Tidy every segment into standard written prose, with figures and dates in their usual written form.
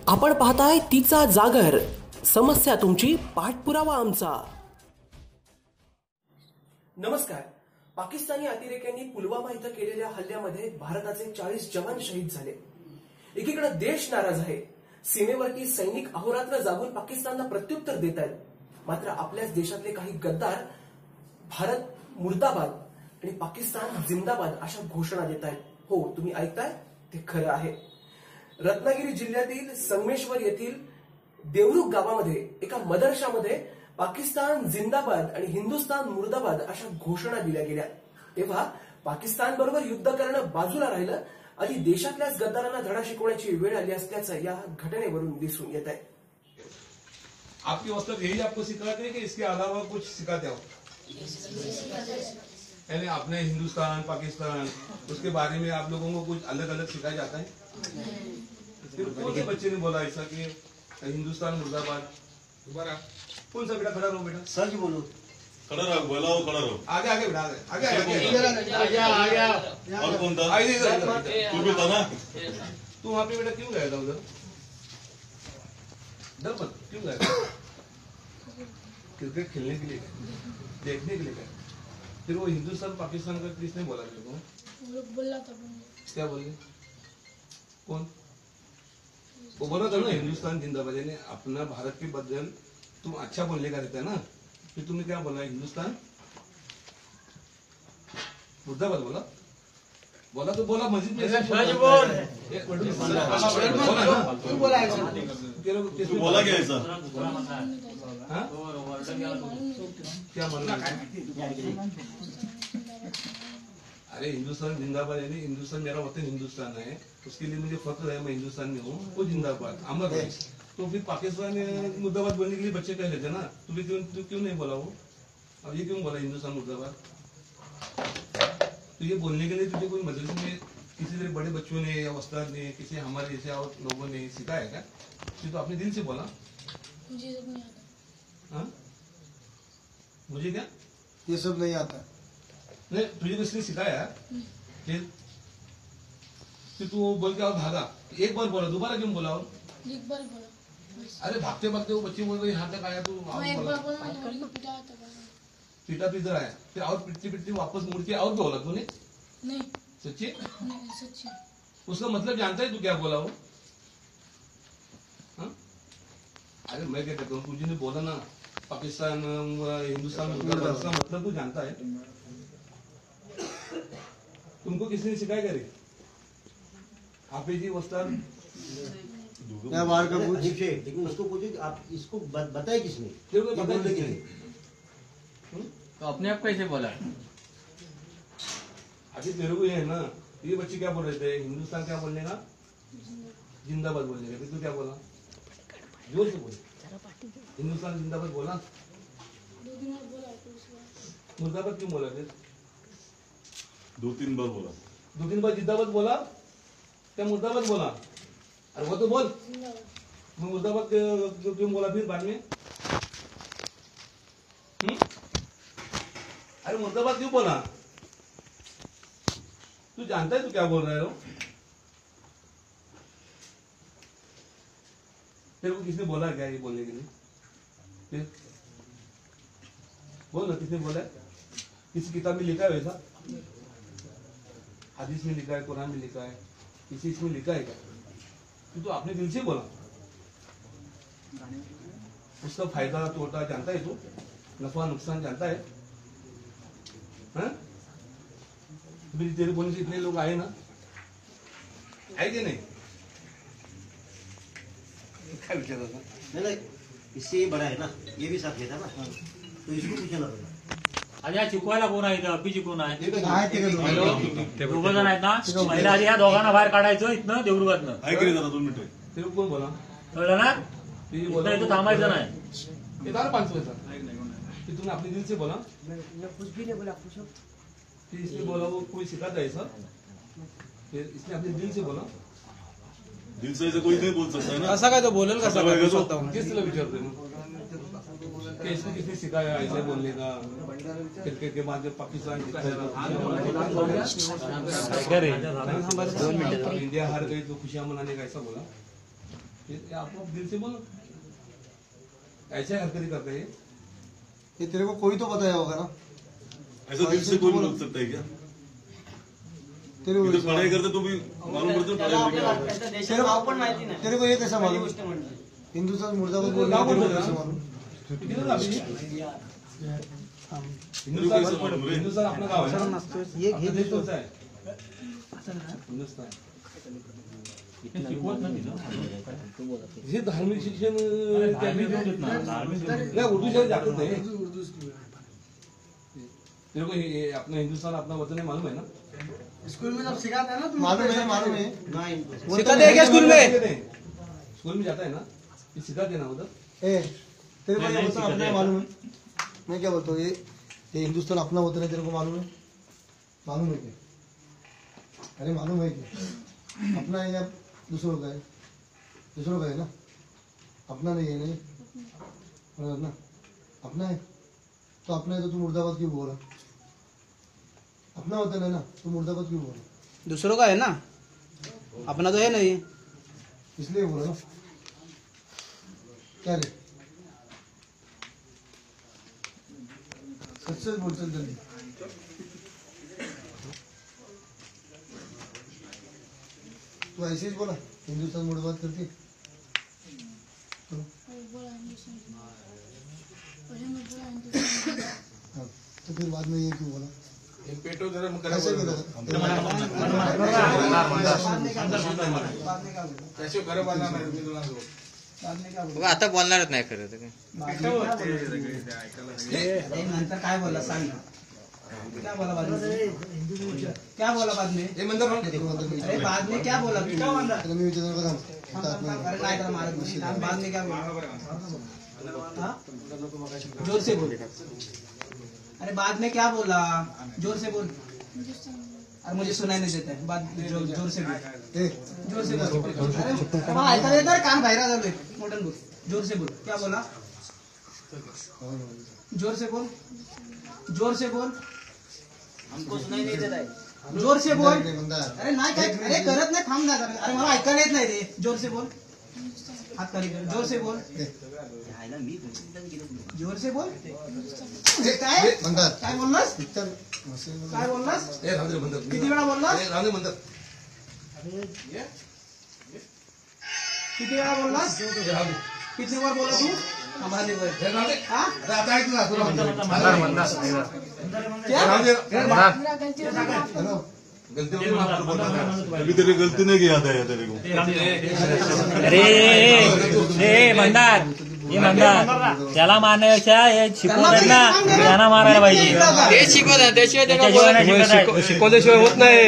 आपण पाहताय तिचा जागर, समस्या तुमची, पाठपुरावा आमचा। नमस्कार। पाकिस्तानी अतिरेक्यांनी पुलवामा इथं केलेल्या हल्ल्यामध्ये भारताचे 40 जवान शहीद झाले। एकीकडे देश नाराज आहे, सीमेवरती सैनिक अहोरात्र जागून पाकिस्तानला प्रत्युत्तर देत आहेत, मात्र आपल्याच देशातले काही गद्दार भारत मुर्दाबाद आणि पाकिस्तान जिंदाबाद अशा घोषणा देत आहेत। हो, तुम्ही ऐकताय, ते खरं आहे। रत्नागिरी जिल्ह्यातील संगमेश्वर येथील देवरुख गावामध्ये एका मदरशामध्ये पाकिस्तान जिंदाबाद आणि हिंदुस्तान मुर्दाबाद अशा घोषणा दिल्या गेल्या। तेव्हा पाकिस्तान बरोबर युद्ध करणं बाजूला राहिलं आणि देशातल्याच गद्दारांना धडा शिकवण्याची वेळ आली असल्याचं या घटनेवरून दिसून येत आहे। आपकी उस्ताद यही आपको सिखाते हैं कि इसके अलावा कुछ सिखाते हो? यानी अपने हिंदुस्तान पाकिस्तान उसके बारे में आप लोगों को कुछ अलग अलग सिखाया जाता है? कौन से बच्चे ने बोला ऐसा कि हिंदुस्तान मुर्दाबाद? दोबारा कौन सा बेटा खड़ा रहो, बेटा सर जी बोलो। खड़ा रहो, बोलाओ, खड़ा रहो। आगे आगे बेटा, आगे आगे आगे। और कौन था? तू भी था ना? तू वहाँ पे बेटा क्यों गया था उधर? डर मत, क्यों गया था? क्रिकेट खेलने के लिए गया, देखने के लिए गया। फिर वो हिंदुस्तान पाकिस्तान का किसने बोला मेरे को? बोला था। क्या बोले? कौन? वो बोला था ना हिंदुस्तान जिंदाबाद, यानी अपना भारत के बदल तुम अच्छा बोलने का रहता है ना, फिर तुमने क्या बोला? हिंदुस्तान मुर्दाबाद बोला? बोला तो बोला, मस्जिद में बोला क्या ऐसा? क्या मालूम? अरे हिंदुस्तान जिंदाबाद यानी हिंदुस्तान मेरा वतन हिंदुस्तान है, उसके लिए मुझे फख्र है, मैं हिंदुस्तान में हूँ, वो जिंदाबाद अमर है। तो फिर पाकिस्तान मुर्दाबाद बोलने के लिए बच्चे कह लेते ना, तू क्यों नहीं बोला वो? अब ये क्यों बोला हिंदुस्तान मुर्दाबाद? तो ये बोलने के लिए तुझे कोई मदरसे में किसी तरह बड़े बच्चों ने या उस्ताद ने, किसी हमारे जैसे और लोगों ने सिखाया क्या? तो अपने दिल से बोला? मुझे सब नहीं आता। हाँ, मुझे क्या ये सब नहीं आता? नहीं, तुझे किसने सिखाया? फिर तू बोल के और भागा, एक बार बोला, दोबारा क्यों बोला? और एक बार बोला। अरे भागते भागते वो बच्चे बोल रहे यहाँ तक आया, तू मैं एक बार बोला, मैंने पिटा था। पीटा पीटर आया, फिर और पिटते पिटते वापस मुड़ के और बोला तूने? नहीं सच्ची? नहीं सच्ची। उसका मतलब जानता है तू क्या बोला वो? हाँ? अरे मैं क्या कहता हूँ, तुझे ने बोला ना पाकिस्तान हिंदुस्तान मुर्दाबाद, उसका मतलब तू जानता है? तुमको किसने सिखाया करे? हाफिज जी, उस्ताद? क्या बार का पूछ, लेकिन उसको पूछे आप इसको बताए किसने? तेरे को पता है किसने? तो अपने आप कैसे बोला? अभी तेरे को ये है ना, ये बच्चे क्या बोल रहे थे? हिंदुस्तान क्या बोलने का? जिंदाबाद बोलने का। फिर तू क्या बोला? जोर से बोल। हिंदुस्तान जिंदाबाद बोला? 2 दिन और बोला तो उसके मुर्दाबाद क्यों बोला? फिर 2-3 बार बोला। 2-3 बार जिंदाबाद बोला क्या मुर्दाबाद बोला? अरे वो तो बोल, मैं मुर्दाबाद क्यों बोला फिर बाद में? अरे मुर्दाबाद क्यों बोला? तू जानता है तू क्या बोल रहा है? तेरे को किसने बोला क्या ये बोलने के लिए? फिर बोल ना, किसने बोला है? किसी किताब में लिखा है वैसा? हदीस में लिखा है, कुरान में लिखा है, किसी इसमें लिखा है क्या? तो अपने दिल से बोला। उसका फायदा तोटा जानता है तू? नफा नुकसान जानता है? हाँ? तेरे बोलने से इतने लोग आए ना, आए कि नहीं? क्या विचार था? नहीं, इससे ये बड़ा है ना, ये भी साथ लेता ना, तो इसको पूछना पड़ेगा। अरे शिकवायला कोण आहे? अभिजी कोण आहे? हॅलो, दोघ जण आहेत ना, महिला आधी ह्या दोघांना बाहेर काढायचं इथनं देवरुगातनं। काय करे जरा 2 मिनिटं? तेरे को कौन बोला? कळलं ना? इथं थांबायचं नाही। ये दार 500 पैसा कि तुमने अपने दिल से बोला? मैं कुछ भी नहीं बोला, पूछो। फिर इसने बोला वो कोई सिखाता है ऐसा? फिर इसने अपने दिल से बोला? दिल से ऐसे कोई नहीं बोल सकता है ना। ऐसा काय तो बोलेल का? किस तरह विचारते हैं? इसको किसने सिखाया ऐसे बोलने का? क्रिकेट के बाद जब पाकिस्तान इंडिया हार गई तो खुशियां मनाने का ऐसा बोला? ये आप दिल से बोलो, ऐसे हरकतें करते हैं। ये तेरे को कोई तो बताया होगा ना, ऐसा दिल से कोई बोल सकता है क्या? तेरे को पढ़ाई करते तो भी मालूम पड़ता तेरे को ये कैसा मालूम? हिंदुस्तान मुर्दाबाद बोल रहा है, तेरे को कैसा मालूम? हिंदुस्तान आपलं गाव आहे ना, आपला देश कोणता आहे? हिंदुस्तान. हे धार्मिक शिक्षण नाही, उर्दू शाळेत जातच नाही. तेरे को अपना हिंदुस्तान अपना वतन है मालूम है ना? स्कूल में जब सिखाते हैं ना, मालूम है सिखाते हैं क्या स्कूल में? स्कूल में जाता है ना, ये सिखाते ना उधर. तेरे को ये वतन अपना मालूम है? मैं क्या बोलता हूँ, ये हिंदुस्तान अपना वतन है, तेरे को मालूम है? मालूम है क्या? अरे मालूम है क्या? अपना है या दूसरों का है? दूसरों का है ना, अपना नहीं है. नहीं बराबर ना, अपना है तो अपना है तो तू मुर्दाबाद क्यों बोला? अपना वतन है ना, तो मुर्दाबाद क्यों बोला? दूसरों का है ना, अपना तो है नहीं, इसलिए बोला ना. क्या रे, सच सच बोल, चल जल्दी. तू ऐसे ही बोला हिंदुस्तान मुर्दाबाद करती. बोला हिंदुस्तान पहले मैं बोला हिंदुस्तान हाँ, तो फिर बाद में ये क्यों बोला? पेटो जरा ऐसे क्यों लगा? त्याशिवाय घरं बांधणार नाही मी तुला सांगतो. आता बोलणारच नाही खरं तर. नंतर काय बोला सांग ना, क्या बोला बाद में? क्या बोला बाद में? अरे बाद में क्या बोला तू? त्याला मी विचारणार का थांब. अरे नाही त्याला मारत नाही. बाद में क्या बोला? हाँ? जोर से बोल. अरे बाद में क्या बोला? जोर से बोल. अरे मुझे सुनाई नहीं देता है, बाद जोर से बोल. जोर से बोल. अरे मला ऐकायला येतं रे, कान बाहेर झालोय. मोठं बोल, जोर से बोल. क्या बोला? जोर से बोल, जोर से बोल. हमको सुनाई नहीं देता है. जोर से बोल. अरे नाही काय, अरे करत नाही, थांब ना. अरे मला ऐकायला येत नाही रे. जोर से बोल. हात खाली कर. जोर से बोल. जोर से बोल. काय काय बोललास? काय बोललास? किती वेळा बोललास? किती वेळा बोललास? किती वर बोला तू? अभी तेरी गलती नहीं किया था तेरे को. अरे भंडार, हे भंडार त्याला मारण्यापेक्षा हे शिकवतात ना, त्यांना मारायला पाहिजे. ते शिकवतात, त्याशिवाय ते त्याच्याशिवाय नाही शिकत आहे. शिकवल्याशिवाय होत नाही.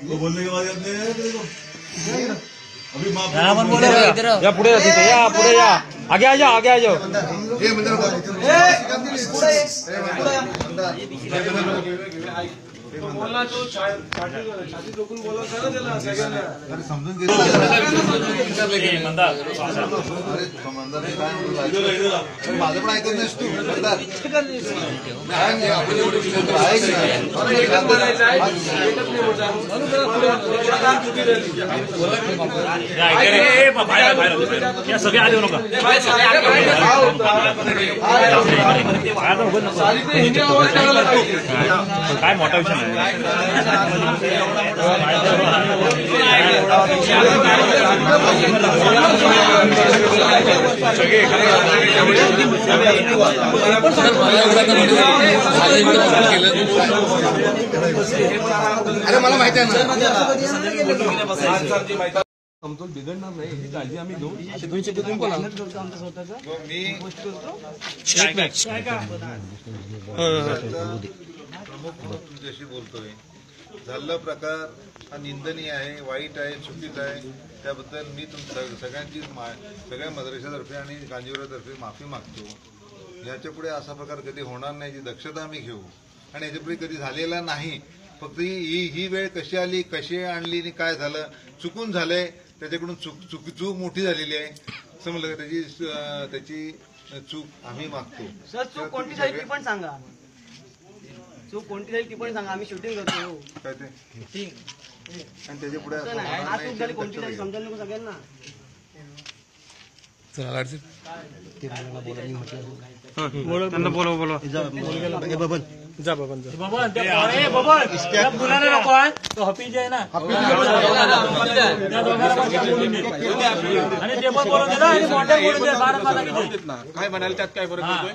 वो बोलने के बाद याद नहीं आया तेरे को? अभी माफ त्याला पण बोलू या पुढे या, पुढे या, आगे आ जाओ, आगे आ जाओ. बोलला तो छाती टोकून बोलला ना त्याला सगळ्यांना. माझं पण ऐकत नाहीस तू. या सगळे आले नका. काय मोठा विषय नाही. अरे मला माहिती आहे ना. समतोल बिघडणार नाही ही काळजी आम्ही घेऊ. असे दोन शब्द तुम्ही बोला. प्रमुख म्हणून तुमच्याशी बोलतोय. झालेला प्रकार हा निंदनीय आहे, वाईट आहे, चुकीचा आहे. त्याबद्दल मी सगळ्यांची सगळ्या मद्रेसातर्फे आणि कांजीवरातर्फे माफी मागतो. याच्या पुढे असा प्रकार कधी होणार नाही याची दक्षता आम्ही घेऊ. आणि याच्यापुढे कधी झालेला नाही. फक्त ही वेळ कशी आली, कशी आणली आणि काय झालं, चुकून झालंय, त्याच्याकडून चूक मोठी झालेली आहे समजलं. त्याची चूक आम्ही मागतो. सर चूक कोणती झाली ती पण सांगा. चूक कोणती झाली ती पण सांगा. आम्ही शूटिंग करतो. काय ते शूटिंग आणि त्याच्या पुढे चूक झाली कोणती झाली समजायला नको सगळ्यांना. काय म्हणाल त्यात काय फरक पडतोय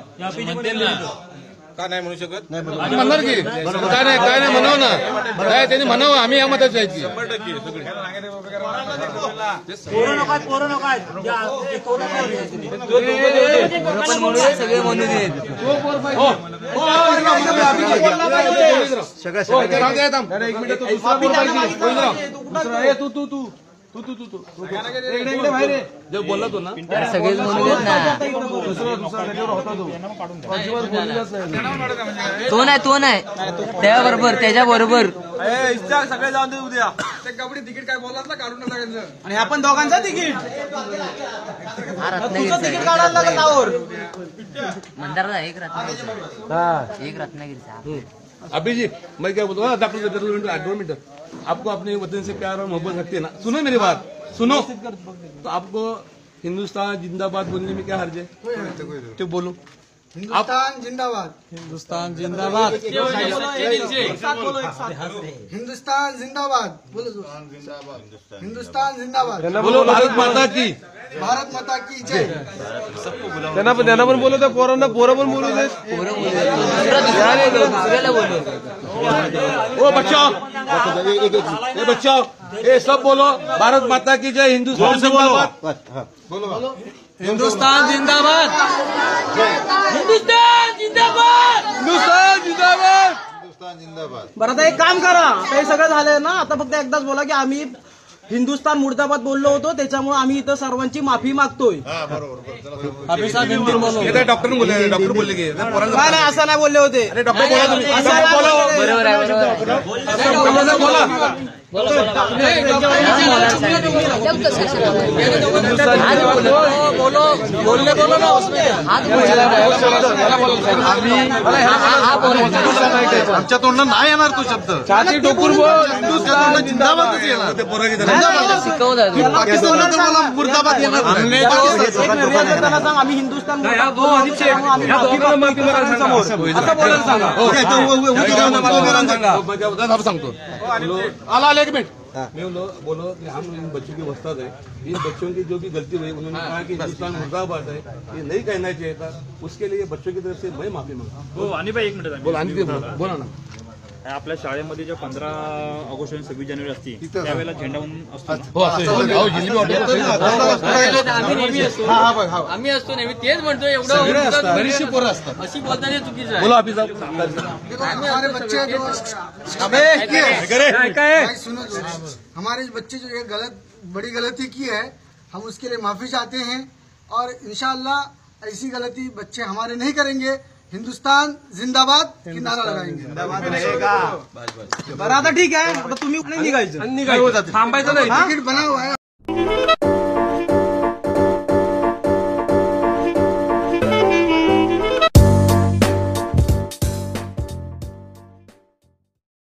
का नाही म्हणू शकत म्हणणार की काय नाही म्हणावं ना काय त्यांनी म्हणावं आम्ही या मतात जायची 100% सगळे म्हणून जब बोलला तो ना सगळेच म्हणून तो नाही त्याबरोबर त्याच्याबरोबर सगळे जाऊन दे उद्या ते कबड्डी तिकीट काय बोललात ना काढून टाकायचं आणि आपण दोघांचं तिकीट तुझं तिकीट काढायला लागत आहोत मंदारला एक रत्नागिरी अभी जी मैं क्या बोलता हूँ डॉक्टर 2 मिनट आपको अपने वतन से प्यार और मोहब्बत रखते हैं ना सुनो मेरी बात सुनो तो आपको हिंदुस्तान जिंदाबाद बोलने में क्या हर्ज है तो बोलो हिंदुस्तान जिंदाबाद हिंदुस्तान जिंदाबाद हिंदुस्तान जिंदाबाद बोलो हिंदुस्तान जिंदाबाद बोलो भारत माता की भारत माता की जय त्यांना पण बोलत पोरांना पोरं पण बोलू दे ओ बच्चों ये बच्चों ये सब बोलो भारत माता की जय हिंदुस्तान जिंदाबाद बोलो हिंदुस्तान जिंदाबाद हिंदुस्तान जिंदाबाद हिंदुस्तान जिंदाबाद हिंदुस्तान जिंदाबाद. बरं आता एक काम करा हे सगळं झालंय ना आता फक्त एकदाच बोला की आम्ही हिंदुस्तान मुर्दाबाद बोललो होतो त्याच्यामुळे आम्ही इथं सर्वांची माफी मागतोय डॉक्टर बोलले की काय नाही असं नाही बोलले होते डॉक्टर बोला तुम्ही बरोबर आहे बोला आमच्या तोंडात नाही येणार तो शब्द छाती टोकून बोल हिंदुस्तान जिंदाबादच येणार मुर्दाबाद येणार त्यांना सांग आम्ही हिंदुस्तान मुर्दाबाद सांगतो आला एक मिनट मैं बोलो कि हम इन बच्चों की वस्ताद है इन बच्चों की जो भी गलती हुई उन्होंने कहा कि हिंदुस्तान मुर्दाबाद है ये नहीं कहना चाहिए था उसके लिए बच्चों की तरफ से मैं माफी मांगता हूँ अनिभाई एक मिनिट बोला ना आपल्या शाळेमध्ये ज्या 15 ऑगस्ट आणि 26 जानेवारी असते त्यावेळेला झेंडा असतो आम्ही असतो नेहमी तेच म्हणतो एवढं बरीचशी पोरं असतात अशी बोलताना चुकीचं आहे बोलो अभी साहब हमारे बच्चे सुनो हमारे बच्चे जो ये बड़ी गलती की है हम उसके लिए माफी चाहते हैं और इंशाअल्लाह ऐसी गलती बच्चे हमारे नहीं करेंगे हिंदुस्तान जिंदाबाद की नारा लगाएंगे बरं आता ठीक आहे आता तुम्ही निघायचं थांबायचं नाही टिकट बना हुआ है